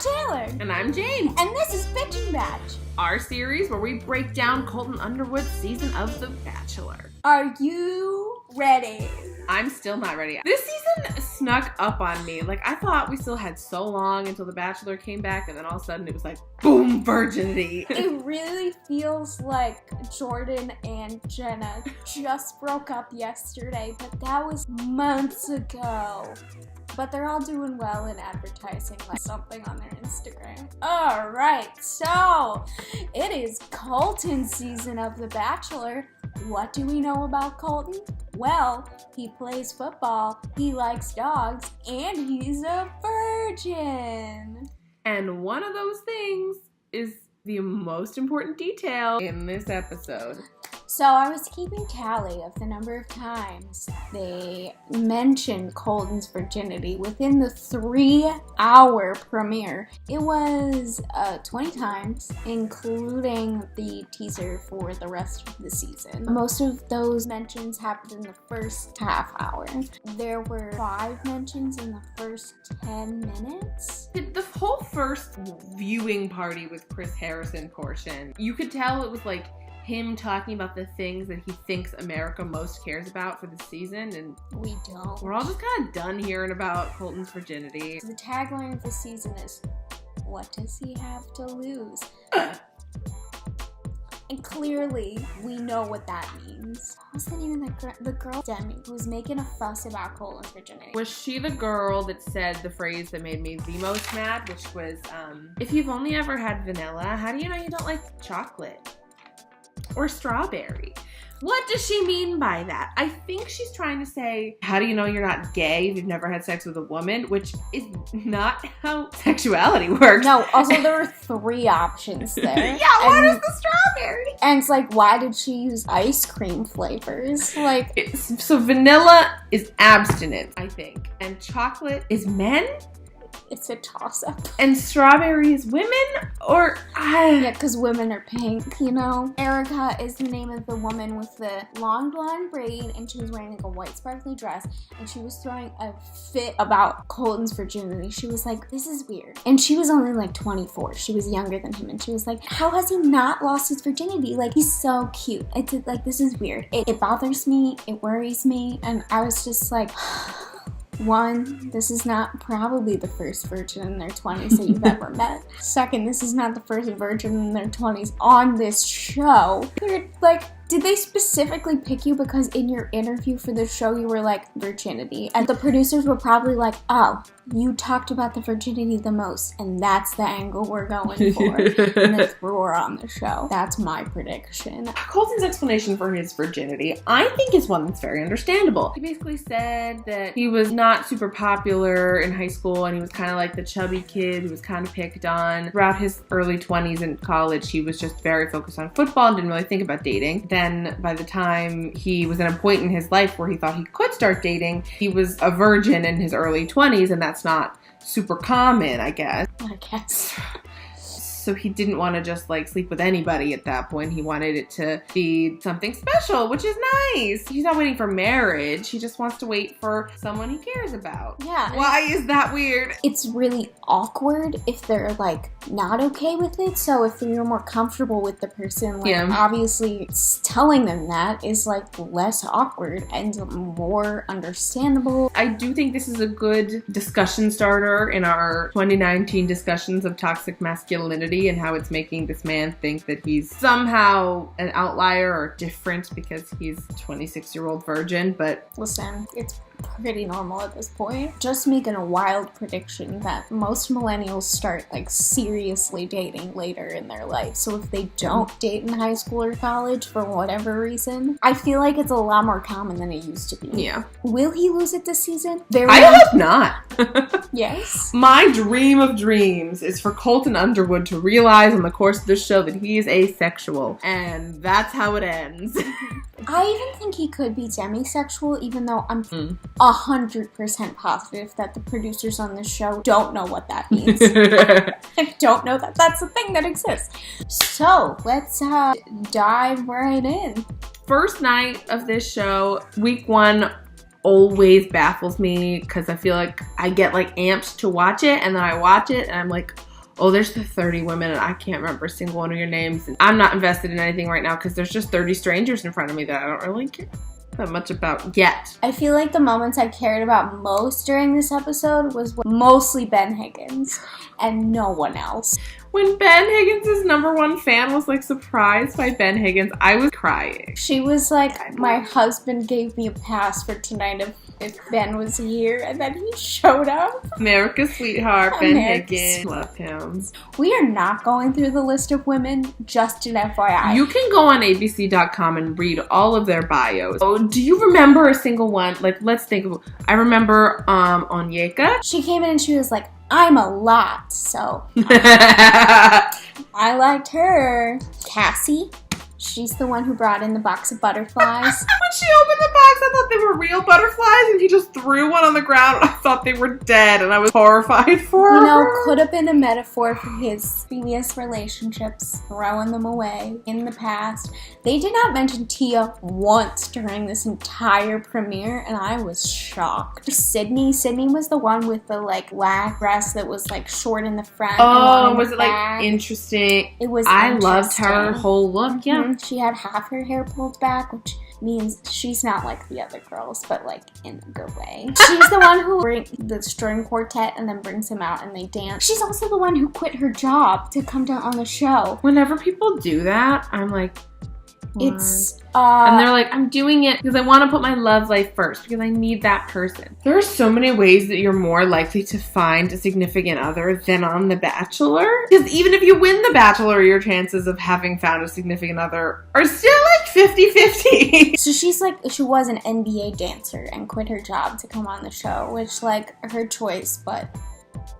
Taylor. And I'm James. And this is Bitchin' Batch, our series where we break down Colton Underwood's season of The Bachelor. Are you ready? I'm still not ready. This season snuck up on me. Like, I thought we still had so long until The Bachelor came back, and then all of a sudden it was like, boom, virginity. It really feels like Jordan and Jenna just broke up yesterday, but that was months ago. But they're all doing well in advertising like something on their Instagram. Alright, so it is Colton's season of The Bachelor. What do we know about Colton? Well, he plays football, he likes dogs, and he's a virgin. And one of those things is the most important detail in this episode. So I was keeping tally of the number of times they mentioned Colton's virginity within the 3-hour premiere. It was 20 times, including the teaser for the rest of the season. Most of those mentions happened in the first half hour. There were 5 mentions in the first 10 minutes. The whole first viewing party with Chris Harrison portion, you could tell it was like him talking about the things that he thinks America most cares about for the season, and we don't. We're all just kind of done hearing about Colton's virginity. The tagline of the season is, "What does he have to lose?" And clearly, we know what that means. What's the name of the girl? Demi, who was making a fuss about Colton's virginity. Was she the girl that said the phrase that made me the most mad, which was, if you've only ever had vanilla, how do you know you don't like chocolate? Or strawberry? What does she mean by that? I think she's trying to say, how do you know you're not gay if you've never had sex with a woman? Which is not how sexuality works. No, also there were 3 options there. Yeah, what is the strawberry? And it's like, why did she use ice cream flavors? Like, so vanilla is abstinence, I think. And chocolate is men? It's a toss-up. And strawberry is women? Or yeah, because women are pink, you know? Erica is the name of the woman with the long blonde braid, and she was wearing like a white sparkly dress, and she was throwing a fit about Colton's virginity. She was like, this is weird. And she was only like 24. She was younger than him, and she was like, how has he not lost his virginity? Like, he's so cute. It's like, this is weird. It bothers me. It worries me. And I was just like... One, this is not probably the first virgin in their 20s that you've ever met. Second, this is not the first virgin in their 20s on this show. They're like, did they specifically pick you because in your interview for the show you were like, virginity? And the producers were probably like, oh, you talked about the virginity the most, and that's the angle we're going for. And they threw her on the show. That's my prediction. Colton's explanation for his virginity, I think, is one that's very understandable. He basically said that he was not super popular in high school, and he was kind of like the chubby kid who was kind of picked on. Throughout his early 20s in college, he was just very focused on football and didn't really think about dating. Then by the time he was at a point in his life where he thought he could start dating, he was a virgin in his early 20s, and that's not super common, I guess. So he didn't want to just like sleep with anybody at that point. He wanted it to be something special, which is nice. He's not waiting for marriage. He just wants to wait for someone he cares about. Yeah. Why is that weird? It's really awkward if they're like not okay with it. So if you're more comfortable with the person, like obviously telling them that is like less awkward and more understandable. I do think this is a good discussion starter in our 2019 discussions of toxic masculinity and how it's making this man think that he's somehow an outlier or different because he's a 26-year-old virgin. But listen, it's pretty normal at this point. Just making a wild prediction that most millennials start like seriously dating later in their life. So if they don't date in high school or college for whatever reason, I feel like it's a lot more common than it used to be. Yeah. Will he lose it this season? I hope not. Yes. My dream of dreams is for Colton Underwood to realize on the course of the show that he is asexual, and that's how it ends. I even think he could be demisexual, even though I'm 100% positive that the producers on this show don't know what that means. I don't know that that's a thing that exists. So, let's dive right in. First night of this show, week 1, always baffles me because I feel like I get like amped to watch it, and then I watch it and I'm like, oh, there's the 30 women and I can't remember a single one of your names. And I'm not invested in anything right now because there's just 30 strangers in front of me that I don't really care that much about yet. I feel like the moments I cared about most during this episode was mostly Ben Higgins and no one else. When Ben Higgins' #1 fan was like surprised by Ben Higgins, I was crying. She was like, my husband gave me a pass for tonight if Ben was here, and then he showed up. America's sweetheart, Ben Higgins. Love him. We are not going through the list of women, just an FYI. You can go on abc.com and read all of their bios. Oh, do you remember a single one? Like, let's think of, I remember Onyeka. She came in and she was like, I'm a lot, so I liked her. Cassie, she's the one who brought in the box of butterflies. When she opened the box, I thought they were real butterflies, and he just threw one on the ground. I thought they were dead, and I was horrified for her. You know, could have been a metaphor for his previous relationships, throwing them away in the past. They did not mention Tia once during this entire premiere, and I was shocked. Sydney was the one with the like black dress that was like short in the front. Oh, was it like interesting? It was. I loved her whole look. Yeah. Mm-hmm. She had half her hair pulled back, which means she's not like the other girls, but like in a good way. She's the one who brings the string quartet and then brings him out and they dance. She's also the one who quit her job to come down on the show. Whenever people do that, I'm like, why? It's and they're like, I'm doing it because I want to put my love life first because I need that person. There are so many ways that you're more likely to find a significant other than on The Bachelor. Because even if you win The Bachelor, your chances of having found a significant other are still like 50-50. So she's like, she was an NBA dancer and quit her job to come on the show, which like her choice, but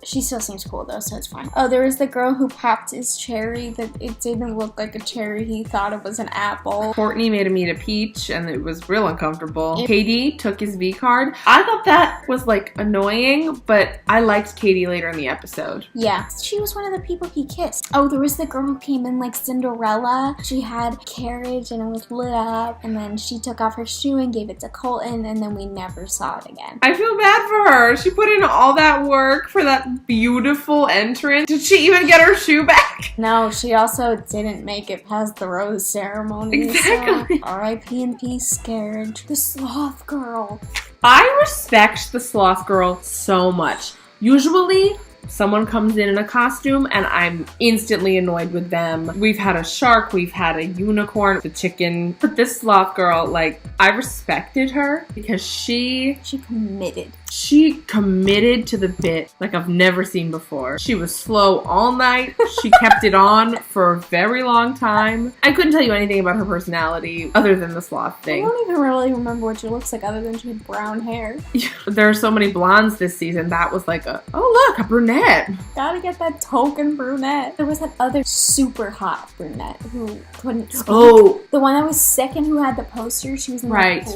she still seems cool though, so it's fine. Oh, there was the girl who popped his cherry that it didn't look like a cherry. He thought it was an apple. Courtney made him eat a peach and it was real uncomfortable. Katie took his V card. I thought that was like annoying, but I liked Katie later in the episode. Yeah, she was one of the people he kissed. Oh, there was the girl who came in like Cinderella. She had a carriage and it was lit up, and then she took off her shoe and gave it to Colton, and then we never saw it again. I feel bad for her. She put in all that work for that beautiful entrance. Did she even get her shoe back? No, she also didn't make it past the rose ceremony. Exactly. So, R.I.P. and peace, Scarage. The sloth girl. I respect the sloth girl so much. Usually, someone comes in a costume and I'm instantly annoyed with them. We've had a shark, we've had a unicorn, the chicken. But this sloth girl, like, I respected her because she committed. She committed to the bit like I've never seen before. She was slow all night. She kept it on for a very long time. I couldn't tell you anything about her personality other than the sloth thing. I don't even really remember what she looks like other than she had brown hair. There are so many blondes this season. That was like oh look, a brunette. Gotta get that token brunette. There was that other super hot brunette who couldn't speak. Oh. The one that was sick and who had the poster. She was in right.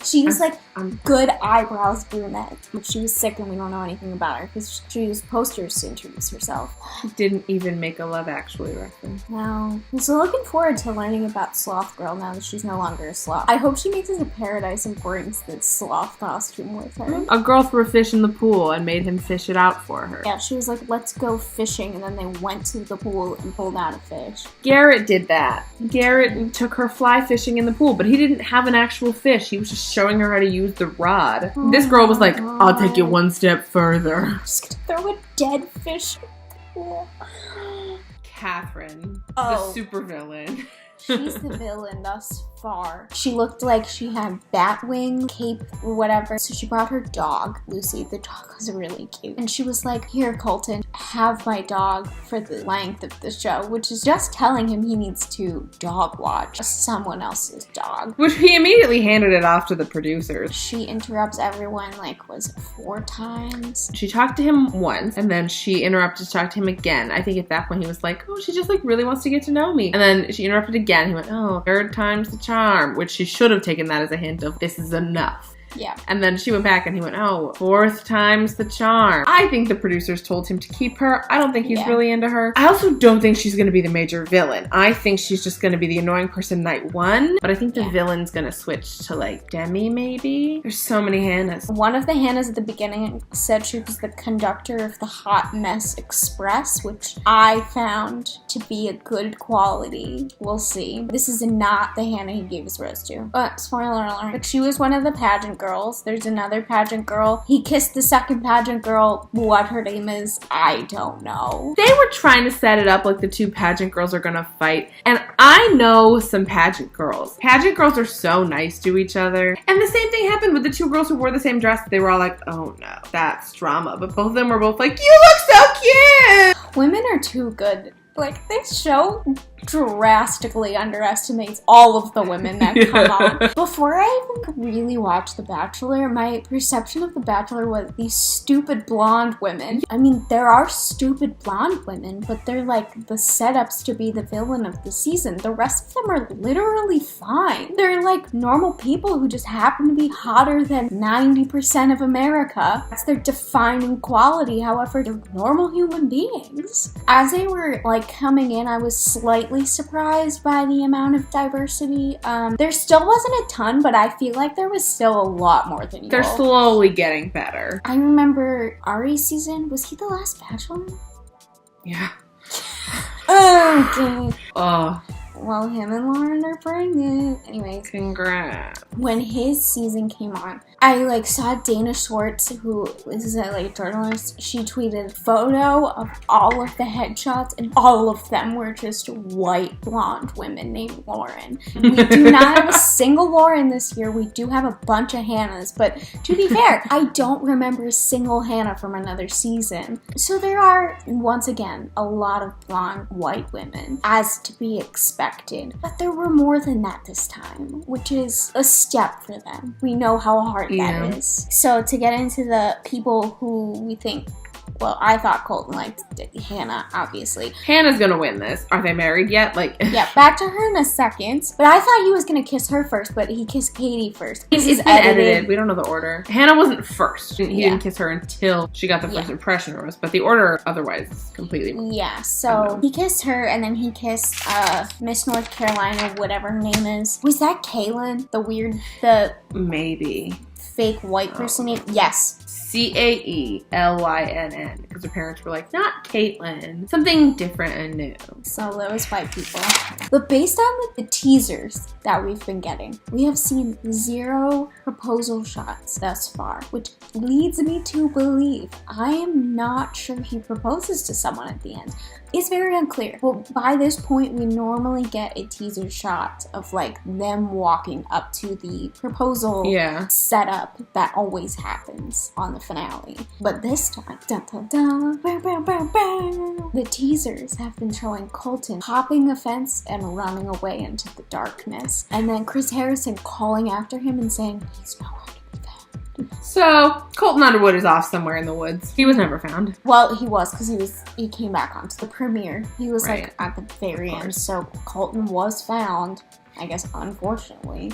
She was like good eyebrows brunette. She was sick and we don't know anything about her because she used posters to introduce herself. She didn't even make a Love Actually reference. No. So looking forward to learning about Sloth Girl now that she's no longer a sloth. I hope she makes it to paradise and brings the sloth costume with her. A girl threw a fish in the pool and made him fish it out for her. Yeah, she was like, let's go fishing, and then they went to the pool and pulled out a fish. Garrett did that. Garrett took her fly fishing in the pool, but he didn't have an actual fish. He was just showing her how to use the rod. Oh, this girl was like, I'll take it one step further. I'm just gonna throw a dead fish in the pool. Catherine, the supervillain. She's the villain thus far. She looked like she had bat wing, cape, or whatever. So she brought her dog, Lucy. The dog was really cute. And she was like, here, Colton, have my dog for the length of the show, which is just telling him he needs to dog watch someone else's dog. Which he immediately handed it off to the producers. She interrupts everyone, like, was it 4 times? She talked to him once, and then she interrupted to talk to him again. I think at that point he was like, oh, she just, like, really wants to get to know me. And then she interrupted again. He went, oh, 3rd time's the charm, which she should have taken that as a hint of, this is enough. Yeah. And then she went back and he went, oh, fourth time's the charm. I think the producers told him to keep her. I don't think he's really into her. I also don't think she's going to be the major villain. I think she's just going to be the annoying person night one. But I think the villain's going to switch to like Demi maybe. There's so many Hannahs. One of the Hannahs at the beginning said she was the conductor of the Hot Mess Express, which I found to be a good quality. We'll see. This is not the Hannah he gave his rose to. But spoiler alert. But she was one of the pageant girls. There's another pageant girl. He kissed the second pageant girl. What her name is, I don't know. They were trying to set it up like the two pageant girls are gonna fight. And I know some pageant girls. Pageant girls are so nice to each other. And the same thing happened with the two girls who wore the same dress. They were all like, oh no, that's drama. But both of them were both like, you look so cute! Women are too good. Like, this show drastically underestimates all of the women that come on. Before I even really watched The Bachelor, my perception of The Bachelor was these stupid blonde women. I mean, there are stupid blonde women, but they're like the setups to be the villain of the season. The rest of them are literally fine. They're like normal people who just happen to be hotter than 90% of America. That's their defining quality. However, they're normal human beings. As they were like coming in, I was slightly surprised by the amount of diversity. There still wasn't a ton, but I feel like there was still a lot more than usual. They're slowly getting better. I remember Ari's season. Was he the last Bachelor? Yeah. Okay. Oh. Well, him and Lauren are pregnant. Anyways. Congrats. When his season came on, I saw Dana Schwartz, who is a journalist. She tweeted a photo of all of the headshots, and all of them were just white blonde women named Lauren. We do not have a single Lauren this year. We do have a bunch of Hannahs, but to be fair, I don't remember a single Hannah from another season. So there are, once again, a lot of blonde white women, as to be expected. But there were more than that this time, which is a step for them. We know how hard that is. So to get into the people who we think, well, I thought Colton liked Hannah, obviously. Hannah's gonna win this. Are they married yet? Yeah, back to her in a second. But I thought he was gonna kiss her first, but he kissed Katie first. It's been edited. We don't know the order. Hannah wasn't first. He didn't kiss her until she got the first impression rose, but the order otherwise is completely Yeah, so he kissed her, and then he kissed Miss North Carolina, whatever her name is. Was that Kaylin? Maybe. Fake white person name? Yes. Caelynn, because her parents were like, not Caitlin, something different and new. So those white people. But based on the teasers that we've been getting, we have seen 0 proposal shots thus far, which leads me to believe I am not sure he proposes to someone at the end. It's very unclear. Well, by this point, we normally get a teaser shot of them walking up to the proposal setup that always happens on the finale. But this time, dun, dun, dun, bow, bow, bow, bow, the teasers have been showing Colton hopping a fence and running away into the darkness. And then Chris Harrison calling after him and saying, he's nowhere to be found. So, Colton Underwood is off somewhere in the woods. He was never found. Well, he was, because he came back onto the premiere. He was at the very end, so Colton was found. I guess, unfortunately.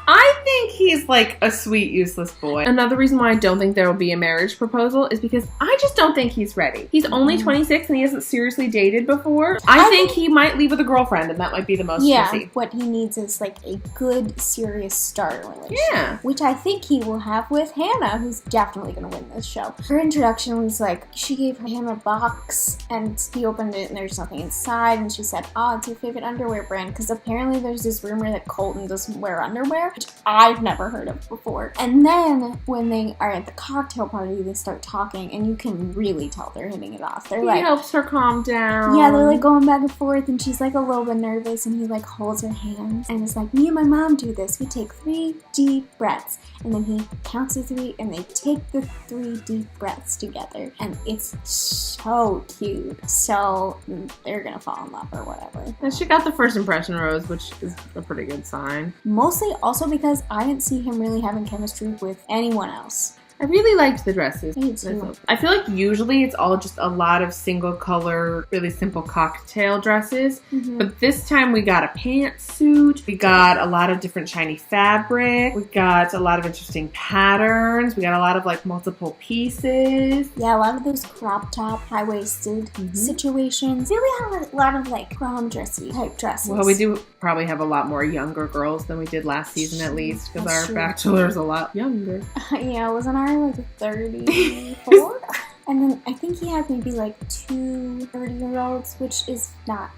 I think he's a sweet, useless boy. Another reason why I don't think there will be a marriage proposal is because I just don't think he's ready. He's only 26 and he hasn't seriously dated before. I think he might leave with a girlfriend, and that might be the most we'll see. What he needs is a good, serious starter relationship. Yeah. Which I think he will have with Hannah, who's definitely going to win this show. Her introduction was she gave him a box, and he opened it and there's nothing inside, and she said, it's your favorite underwear brand, because apparently there's this rumor that Colton doesn't wear underwear, which I've never heard of before. And then when they are at the cocktail party, they start talking, and you can really tell they're hitting it off. He helps her calm down. Yeah, they're going back and forth, and she's a little bit nervous, and he holds her hand, and it's me and my mom do this. We take 3 deep breaths, and then he counts to 3, and they take the 3 deep breaths together, and it's so cute. So they're gonna fall in love or whatever. And she got the first impression rose, which is a pretty good sign. Mostly also because I didn't see him really having chemistry with anyone else. I really liked the dresses. Me too. I feel like usually it's all just a lot of single color, really simple cocktail dresses. Mm-hmm. But this time we got a pantsuit. We got a lot of different shiny fabric. We got a lot of interesting patterns. We got a lot of like multiple pieces. Yeah, a lot of those crop top, high-waisted situations. Really have a lot of like prom dressy type dresses. Well, we do probably have a lot more younger girls than we did last season at least, because our bachelor's a lot younger. Yeah, wasn't I like 34? And then I think he had maybe like 2 30-year-olds, which is not.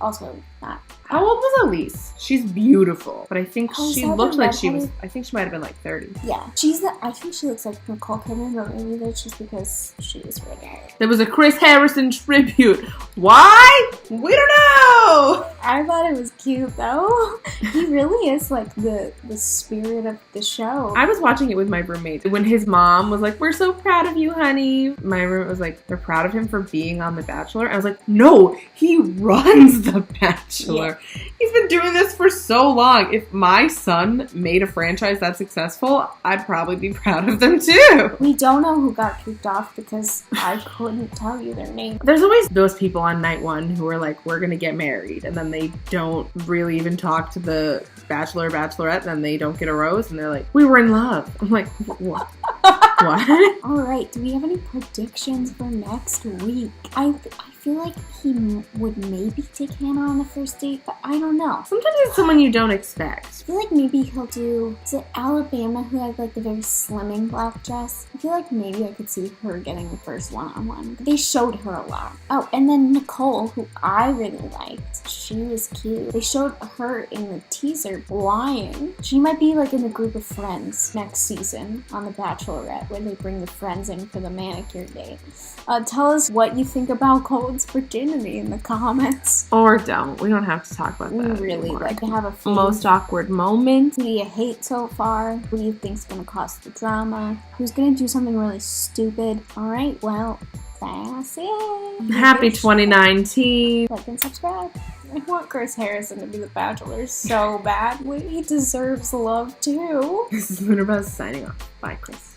How old was Elise? She's beautiful, but I think she looked like she was. I think she might have been like 30. Yeah, I think she looks like Nicole Kidman, but maybe that's just because she was redheaded. There was a Chris Harrison tribute. Why? We don't know. I thought it was cute though. He really is like the spirit of the show. I was watching it with my roommate when his mom was like, "We're so proud of you, honey." My roommate was like, "They're proud of him for being on The Bachelor." I was like, "No, he runs The Bachelor. Yeah. He's been doing this for so long. If my son made a franchise that successful, I'd probably be proud of them too." We don't know who got kicked off because I couldn't tell you their name. There's always those people on night one who are like, "We're gonna get married," and then they don't really even talk to the Bachelor or Bachelorette, and then they don't get a rose, and they're like, "We were in love." I'm like, what? What? All right, do we have any predictions for next week? I feel like he would maybe take Hannah on the first date, but I don't know. Sometimes it's someone you don't expect. I feel like maybe he'll do, is it Alabama who had like the very slimming black dress? I feel like maybe I could see her getting the first one-on-one. They showed her a lot. Oh, and then Nicole, who I really liked. She was cute. They showed her in the teaser lying. She might be like in a group of friends next season on The Bachelorette when they bring the friends in for the manicure date. Tell us what you think about Colton's virginity in the comments. Or don't. We don't have to talk about that. We really anymore. like to have a few. Most awkward moment. Who do you hate so far? Who do you think's gonna cause the drama? Who's gonna do something really stupid? Alright, well, that's it. Happy 2019. Like and subscribe. I want Chris Harrison to be the Bachelor so badly. He deserves love too. This is Lunar Buzz signing off. Bye, Chris.